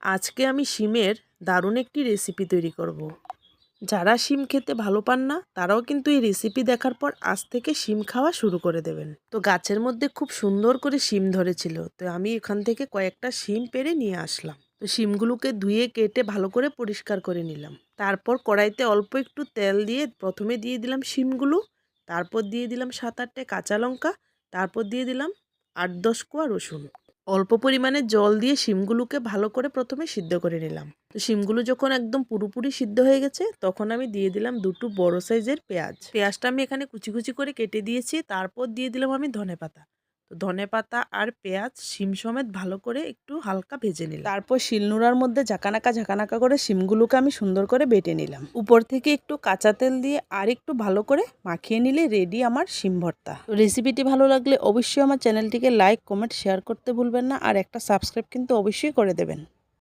আজকে আমি শিমের দারুণ একটি রেসিপি তৈরি করব। যারা শিম খেতে ভালো পান না তারাও কিন্তু এই রেসিপি দেখার পর আজ থেকে শিম খাওয়া শুরু করে দেবেন। তো গাছের মধ্যে খুব সুন্দর করে শিম ধরেছিল, তো আমি এখান থেকে কয়েকটা শিম পেড়ে নিয়ে আসলাম। তো শিমগুলোকে ধুয়ে কেটে ভালো করে পরিষ্কার করে নিলাম। তারপর কড়াইতে অল্প একটু তেল দিয়ে প্রথমে দিয়ে দিলাম শিমগুলো, তারপর দিয়ে দিলাম 7-8টে কাঁচা লঙ্কা, তারপর দিয়ে দিলাম 8-10 কোয়া রসুন। অল্প পরিমাণে জল দিয়ে শিমগুলোকে ভালো করে প্রথমে সিদ্ধ করে নিলাম। তো শিমগুলো যখন একদম পুরোপুরি সিদ্ধ হয়ে গেছে তখন আমি দিয়ে দিলাম দুটো বড় সাইজের পেঁয়াজ। পেঁয়াজটা আমি এখানে কুচি কুচি করে কেটে দিয়েছি। তারপর দিয়ে দিলাম আমি ধনেপাতা। তো ধনেপাতা আর পেঁয়াজ শিম সমেত ভালো করে একটু হালকা ভেজে নিলাম। তারপর শিলনোড়ার মধ্যে ঝাঁকানাকা করে শিমগুলোকে আমি সুন্দর করে বেটে নিলাম। উপর থেকে একটু কাঁচা তেল দিয়ে আর একটু ভালো করে মাখিয়ে নিলে রেডি আমার শিম ভর্তা। রেসিপিটি ভালো লাগলে অবশ্যই আমার চ্যানেলটিকে লাইক, কমেন্ট, শেয়ার করতে ভুলবেন না, আর একটা সাবস্ক্রাইব কিন্তু অবশ্যই করে দেবেন।